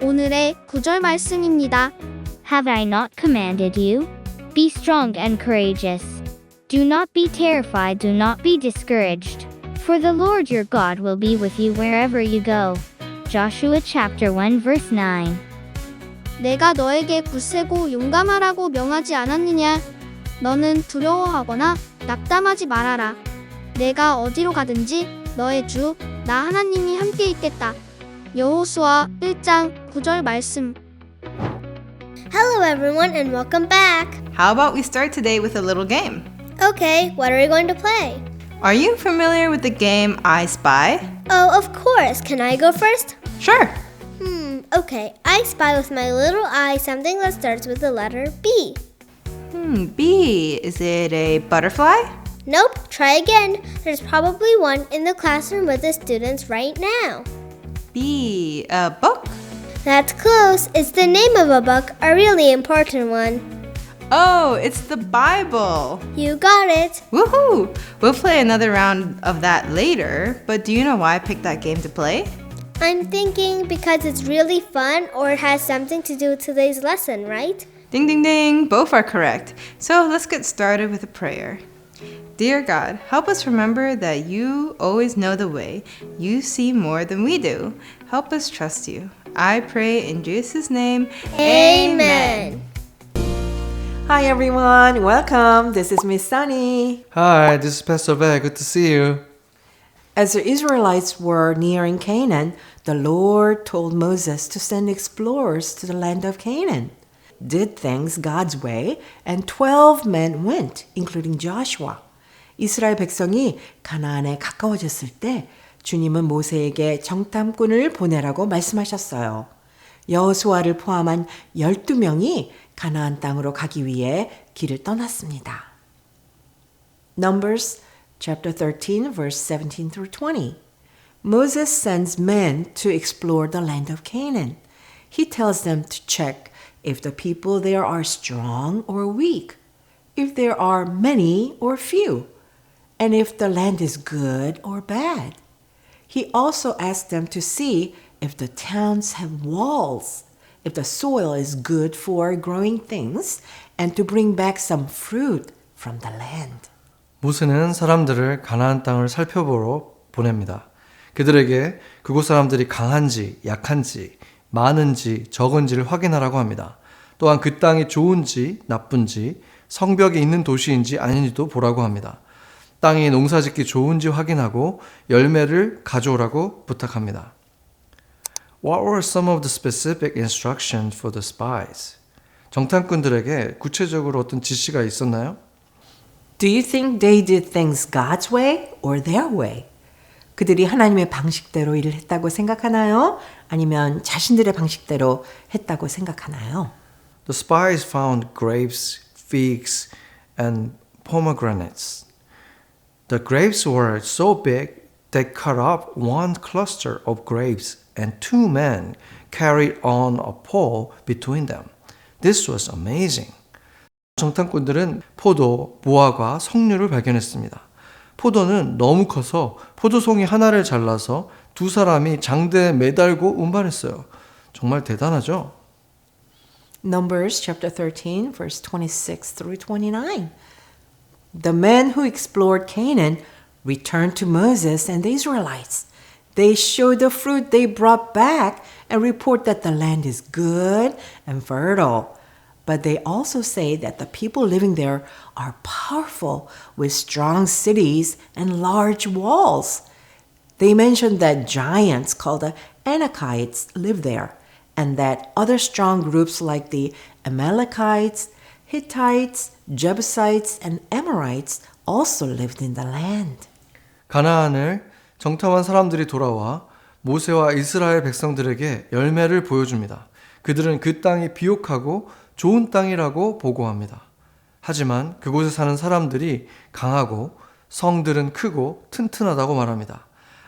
오늘의 구절 말씀입니다. Have I not commanded you? Be strong and courageous. Do not be terrified, do not be discouraged. For the Lord your God will be with you wherever you go. Joshua chapter 1 verse 9. 내가 너에게 굳세고 용감하라고 명하지 않았느냐? 너는 두려워하거나 낙담하지 말아라. 내가 어디로 가든지 너의 주, 나 하나님이 함께 있겠다. 여호수아 1장 9절 말씀. Hello everyone and welcome back. How about we start today with a little game? Okay, what are we going to play? Are you familiar with the game I Spy? Oh, of course. Can I go first? Sure. Okay. I spy with my little eye something that starts with the letter B. B. Is it a butterfly? Nope, try again. There's probably one in the classroom with the students right now. B. A book? That's close. It's the name of a book, a really important one. Oh, it's the Bible. You got it. Woohoo! We'll play another round of that later, but do you know why I picked that game to play? I'm thinking because it's really fun or it has something to do with today's lesson, right? Ding, ding, ding. Both are correct. So let's get started with a prayer. Dear God, help us remember that you always know the way. You see more than we do. Help us trust you. I pray in Jesus' name. Amen. Hi everyone, welcome. This is Miss Sunny. Hi, this is Pastor Bear. Good to see you. As the Israelites were nearing Canaan, the Lord told Moses to send explorers to the land of Canaan. Did things God's way, and 12 men went, including Joshua. 이스라엘 백성이 가나안에 가까워졌을 때 주님은 모세에게 정탐꾼을 보내라고 말씀하셨어요. 여호수아를 포함한 12명이 가나안 땅으로 가기 위해 길을 떠났습니다. Numbers chapter 13 verse 17 through 20. Moses sends men to explore the land of Canaan. He tells them to check if the people there are strong or weak, if there are many or few, and if the land is good or bad. He also asks them to see if the towns have walls, if the soil is good for growing things, and to bring back some fruit from the land. 모세는 사람들을 가나안 땅을 살펴보러 보냅니다. 그들에게 그곳 사람들이 강한지, 약한지, 많은지, 적은지를 확인하라고 합니다. 또한 그 땅이 좋은지, 나쁜지, 성벽이 있는 도시인지 아닌지도 보라고 합니다. 땅이 농사짓기 좋은지 확인하고 열매를 가져오라고 부탁합니다. What were some of the specific instructions for the spies? 정탐꾼들에게 구체적으로 어떤 지시가 있었나요? Do you think they did things God's way or their way? 그들이 하나님의 방식대로 일을 했다고 생각하나요? 아니면 자신들의 방식대로 했다고 생각하나요? The spies found grapes, figs, and pomegranates. The grapes were so big they cut up one cluster of grapes and 2 men carried on a pole between them. This was amazing. 정탐꾼들은 포도, 무화과, 석류를 발견했습니다. 포도는 너무 커서 포도송이 하나를 잘라서 2 사람이 장대에 매달고 운반했어요. 정말 대단하죠? Numbers chapter 13 verse 26 through 29. The men who explored Canaan returned to Moses and the Israelites. They show the fruit they brought back and report that the land is good and fertile. But they also say that the people living there are powerful with strong cities and large walls. They mention that giants called the Anakites live there, and that other strong groups like the Amalekites, Hittites, Jebusites, and Amorites also lived in the land. 가나안을 정탐한 사람들이 돌아와 모세와 이스라엘 백성들에게 열매를 보여줍니다. 그들은 그 땅이 비옥하고 좋은 땅이라고 보고합니다. 하지만 그곳에 사는 사람들이 강하고 성들은 크고 튼튼하다고 말합니다.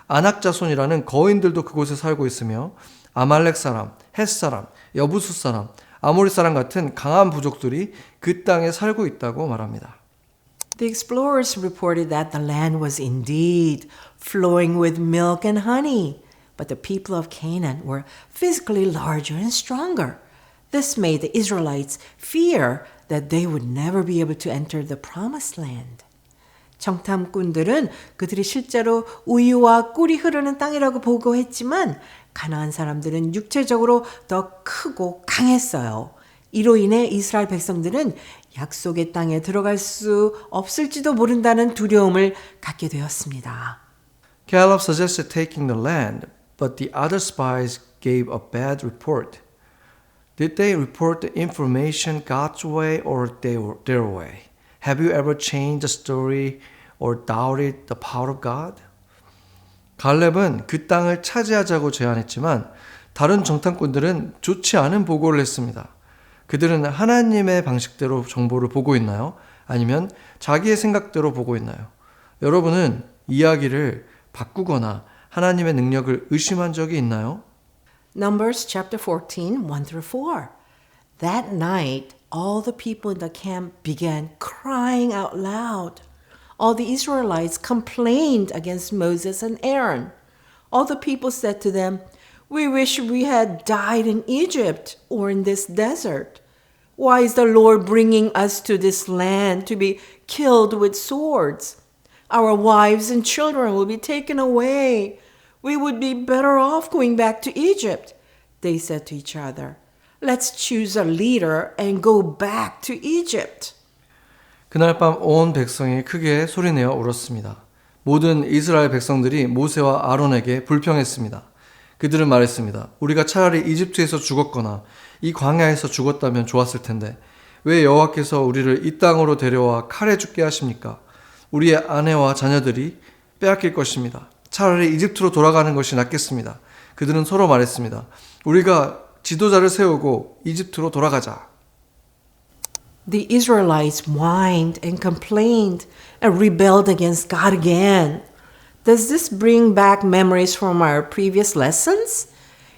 아낙 자손이라는 거인들도 그곳에 살고 있으며 아말렉 사람, 헷 사람, 여부수 사람, 아모리 사람 같은 강한 부족들이 그 땅에 살고 있다고 말합니다. The explorers reported that the land was indeed flowing with milk and honey, but the people of Canaan were physically larger and stronger. This made the Israelites fear that they would never be able to enter the promised land. 정탐꾼들은 그들이 실제로 우유와 꿀이 흐르는 땅이라고 보고했지만 가나안 사람들은 육체적으로 더 크고 강했어요. 이로 인해 이스라엘 백성들은 약속의 땅에 들어갈 수 없을지도 모른다는 두려움을 갖게 되었습니다. Caleb suggested taking the land, but the other spies gave a bad report. Did they report the information God's way or their way? Have you ever changed the story or doubted the power of God? 갈렙은 그 땅을 차지하자고 제안했지만 다른 정탐꾼들은 좋지 않은 보고를 했습니다. 그들은 하나님의 방식대로 정보를 보고 있나요? 아니면 자기의 생각대로 보고 있나요? 여러분은 이야기를 바꾸거나 하나님의 능력을 의심한 적이 있나요? Numbers chapter 14, 1 through 4. That night, all the people in the camp began crying out loud. All the Israelites complained against Moses and Aaron. All the people said to them, "We wish we had died in Egypt or in this desert. Why is the Lord bringing us to this land to be killed with swords? Our wives and children will be taken away. We would be better off going back to Egypt," they said to each other. "Let's choose a leader and go back to Egypt." 그날 밤 온 백성이 크게 소리내어 울었습니다. 모든 이스라엘 백성들이 모세와 아론에게 불평했습니다. 그들은 말했습니다. 우리가 차라리 이집트에서 죽었거나 이 광야에서 죽었다면 좋았을 텐데 왜 여호와께서 우리를 이 땅으로 데려와 칼에 죽게 하십니까? 우리의 아내와 자녀들이 빼앗길 것입니다. 차라리 이집트로 돌아가는 것이 낫겠습니다. 그들은 서로 말했습니다. 우리가 지도자를 세우고 이집트로 돌아가자. The Israelites whined and complained and rebelled against God again. Does this bring back memories from our previous lessons?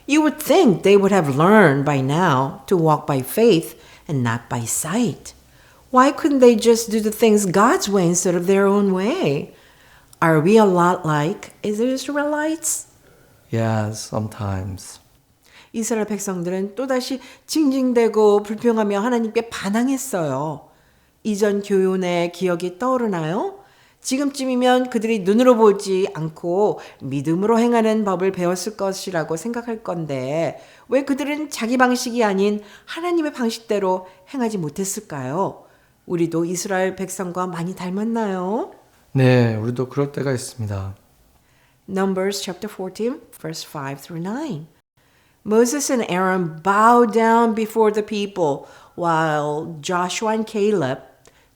You would think they would have learned by now to walk by faith and not by sight. Why couldn't they just do the things God's way instead of their own way? Are we a lot like the Israelites? Yes, sometimes. 이스라엘 백성들은 또다시 징징대고 불평하며 하나님께 반항했어요. 이전 교훈의 기억이 떠오르나요? 지금쯤이면 그들이 눈으로 보지 않고 믿음으로 행하는 법을 배웠을 것이라고 생각할 건데 왜 그들은 자기 방식이 아닌 하나님의 방식대로 행하지 못했을까요? 우리도 이스라엘 백성과 많이 닮았나요? 네, 우리도 그럴 때가 있습니다. Numbers chapter 14, verse 5 through 9. Moses and Aaron bowed down before the people, while Joshua and Caleb,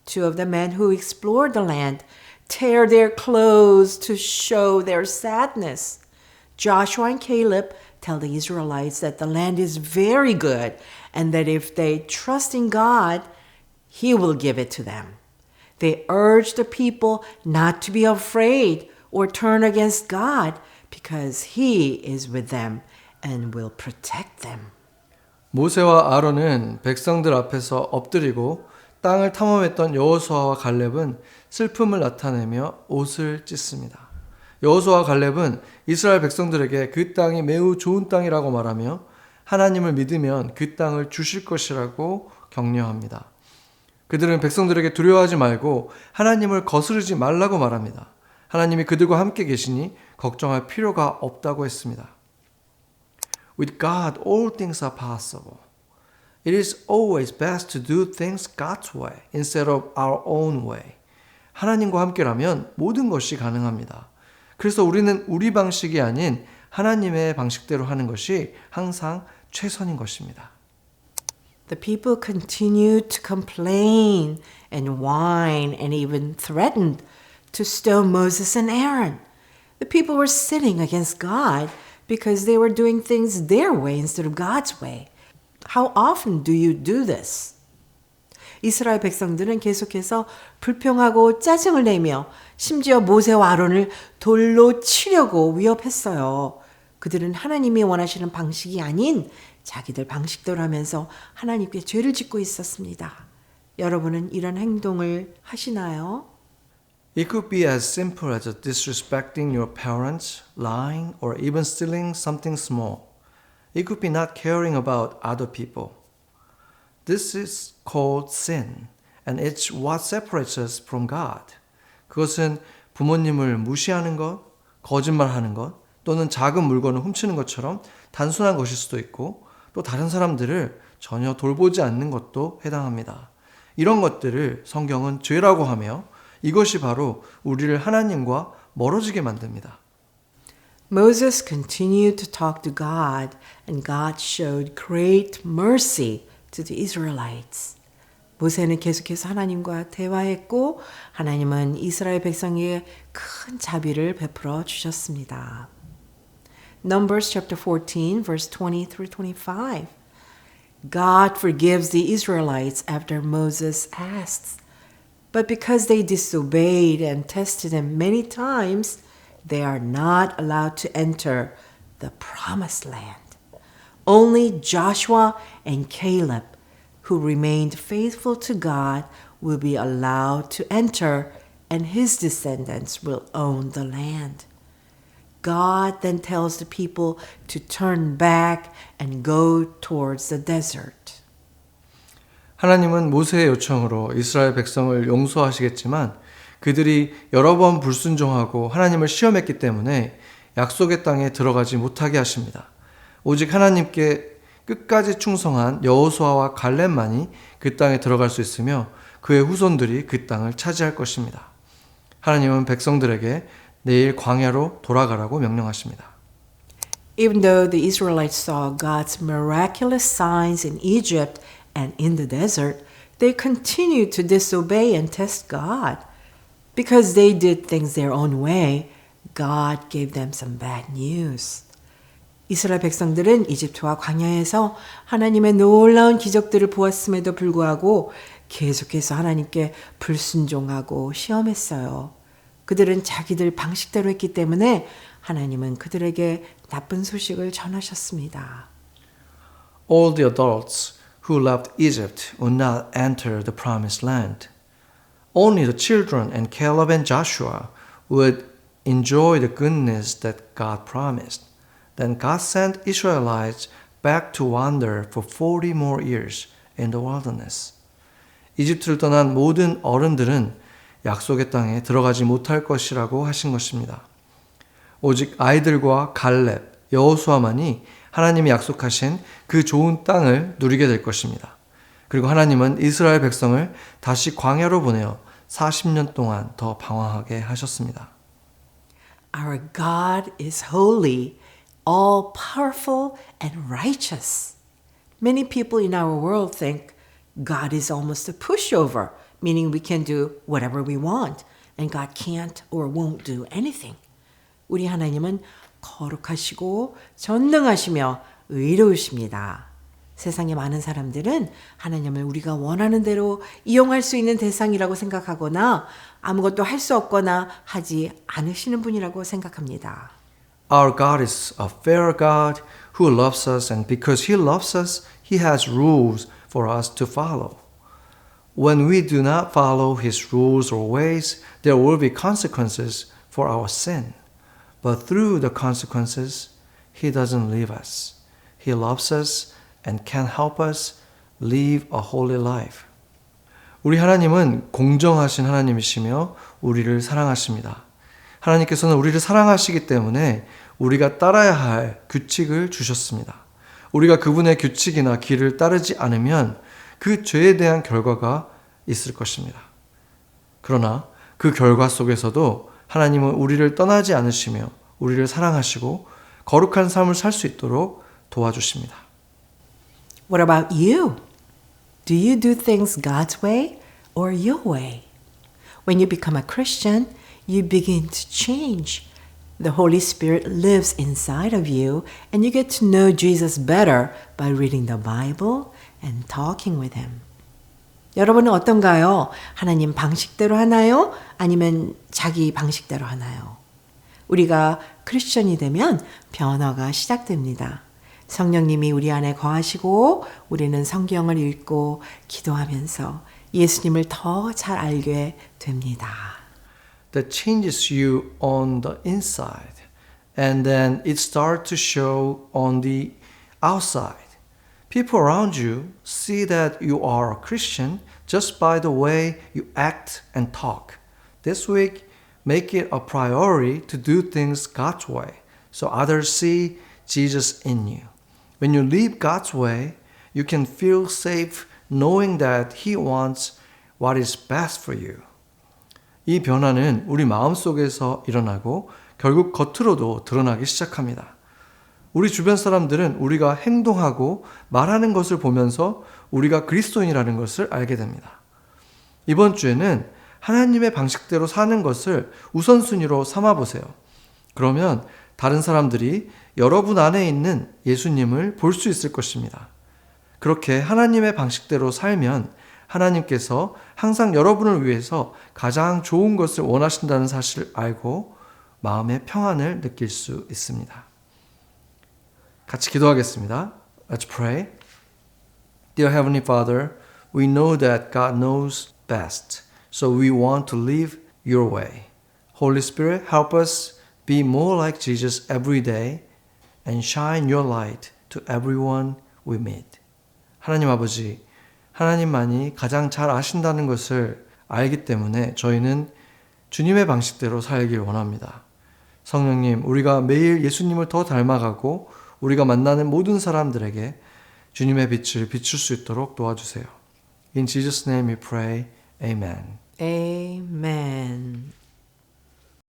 two of the men who explored the land, tear their clothes to show their sadness. Joshua and Caleb tell the Israelites that the land is very good and that if they trust in God, He will give it to them. They urge the people not to be afraid or turn against God because He is with them and will protect them. 모세와 아론은 백성들 앞에서 엎드리고 땅을 탐험했던 여호수아와 갈렙은 슬픔을 나타내며 옷을 찢습니다. 여호수아와 갈렙은 이스라엘 백성들에게 그 땅이 매우 좋은 땅이라고 말하며 하나님을 믿으면 그 땅을 주실 것이라고 격려합니다. 그들은 백성들에게 두려워하지 말고 하나님을 거스르지 말라고 말합니다. 하나님이 그들과 함께 계시니 걱정할 필요가 없다고 했습니다. With God, all things are possible. It is always best to do things God's way instead of our own way. 하나님과 함께라면 모든 것이 가능합니다. 그래서 우리는 우리 방식이 아닌 하나님의 방식대로 하는 것이 항상 최선인 것입니다. The people continued to complain and whine and even threatened to stone Moses and Aaron. The people were sinning against God because they were doing things their way instead of God's way. How often do you do this? 이스라엘 백성들은 계속해서 불평하고 짜증을 내며 심지어 모세와 아론을 돌로 치려고 위협했어요. 그들은 하나님이 원하시는 방식이 아닌 자기들 방식대로 하면서 하나님께 죄를 짓고 있었습니다. 여러분은 이런 행동을 하시나요? It could be as simple as disrespecting your parents, lying, or even stealing something small. It could be not caring about other people. This is called sin, and it's what separates us from God. 그것은 부모님을 무시하는 것, 거짓말하는 것, 또는 작은 물건을 훔치는 것처럼 단순한 것일 수도 있고, 또 다른 사람들을 전혀 돌보지 않는 것도 해당합니다. 이런 것들을 성경은 죄라고 하며 이것이 바로 우리를 하나님과 멀어지게 만듭니다. Moses continued to talk to God, and God showed great mercy to the Israelites. 모세는 계속해서 하나님과 대화했고 하나님은 이스라엘 백성에게 큰 자비를 베풀어 주셨습니다. Numbers chapter 14 verse 20 through 25. God forgives the Israelites after Moses asks. But because they disobeyed and tested him many times, they are not allowed to enter the promised land. Only Joshua and Caleb, who remained faithful to God, will be allowed to enter, and his descendants will own the land. God then tells the people to turn back and go towards the desert. 하나님은 모세의 요청으로 이스라엘 백성을 용서하시겠지만 그들이 여러 번 불순종하고 하나님을 시험했기 때문에 약속의 땅에 들어가지 못하게 하십니다. 오직 하나님께 끝까지 충성한 여호수아와 갈렙만이 그 땅에 들어갈 수 있으며 그의 후손들이 그 땅을 차지할 것입니다. 하나님은 백성들에게 내일 광야로 돌아가라고 명령하십니다. Even though the Israelites saw God's miraculous signs in Egypt and in the desert, they continued to disobey and test God. Because they did things their own way, God gave them some bad news. 이스라엘 백성들은 이집트와 광야에서 하나님의 놀라운 기적들을 보았음에도 불구하고 계속해서 하나님께 불순종하고 시험했어요. 그들은 자기들 방식대로 했기 때문에 하나님은 그들에게 나쁜 소식을 전하셨습니다. All the adults who left Egypt would not enter the promised land. Only the children and Caleb and Joshua would enjoy the goodness that God promised. Then God sent Israelites back to wander for 40 more years in the wilderness. 이집트를 떠난 모든 어른들은 약속의 땅에 들어가지 못할 것이라고 하신 것입니다. 오직 아이들과 갈렙, 여호수아만이 하나님이 약속하신 그 좋은 땅을 누리게 될 것입니다. 그리고 하나님은 이스라엘 백성을 다시 광야로 보내어 40년 동안 더 방황하게 하셨습니다. Our God is holy, all powerful and righteous. Many people in our world think God is almost a pushover, meaning we can do whatever we want and God can't or won't do anything. 우리 하나님은 거룩하시고 전능하시며 의로우십니다. 세상의 많은 사람들은 하나님을 우리가 원하는 대로 이용할 수 있는 대상이라고 생각하거나 아무것도 할 수 없거나 하지 않으시는 분이라고 생각합니다. Our God is a fair God who loves us, and because He loves us, He has rules for us to follow. When we do not follow His rules or ways, there will be consequences for our sin. But through the consequences, He doesn't leave us. He loves us and can help us live a holy life. 우리 하나님은 공정하신 하나님이시며 우리를 사랑하십니다. 하나님께서는 우리를 사랑하시기 때문에 우리가 따라야 할 규칙을 주셨습니다. 우리가 그분의 규칙이나 길을 따르지 않으면 그 죄에 대한 결과가 있을 것입니다. 그러나 그 결과 속에서도 하나님은 우리를 떠나지 않으시며 우리를 사랑하시고 거룩한 삶을 살 수 있도록 도와주십니다. What about you? Do you do things God's way or your way? When you become a Christian, you begin to change. The Holy Spirit lives inside of you, and you get to know Jesus better by reading the Bible and talking with Him. 여러분은 어떤가요? 하나님 방식대로 하나요? 아니면 자기 방식대로 하나요? 우리가 크리스천이 되면 변화가 시작됩니다. 성령님이 우리 안에 거하시고 우리는 성경을 읽고 기도하면서 예수님을 더 잘 알게 됩니다. that changes you on the inside. And then it starts to show on the outside. People around you see that you are a Christian just by the way you act and talk. This week, make it a priority to do things God's way so others see Jesus in you. When you live God's way, you can feel safe knowing that He wants what is best for you. 이 변화는 우리 마음속에서 일어나고 결국 겉으로도 드러나기 시작합니다. 우리 주변 사람들은 우리가 행동하고 말하는 것을 보면서 우리가 그리스도인이라는 것을 알게 됩니다. 이번 주에는 하나님의 방식대로 사는 것을 우선순위로 삼아보세요. 그러면 다른 사람들이 여러분 안에 있는 예수님을 볼 수 있을 것입니다. 그렇게 하나님의 방식대로 살면 하나님께서 항상 여러분을 위해서 가장 좋은 것을 원하신다는 사실을 알고 마음의 평안을 느낄 수 있습니다. 같이 기도하겠습니다. Let's pray. Dear Heavenly Father, we know that God knows best, so we want to live your way. Holy Spirit, help us be more like Jesus every day and shine your light to everyone we meet. 하나님 아버지, 하나님만이 가장 잘 아신다는 것을 알기 때문에 저희는 주님의 방식대로 살길 원합니다. 성령님, 우리가 매일 예수님을 더 닮아가고 우리가 만나는 모든 사람들에게 주님의 빛을 비출 수 있도록 도와주세요. In Jesus' name we pray. Amen. Amen.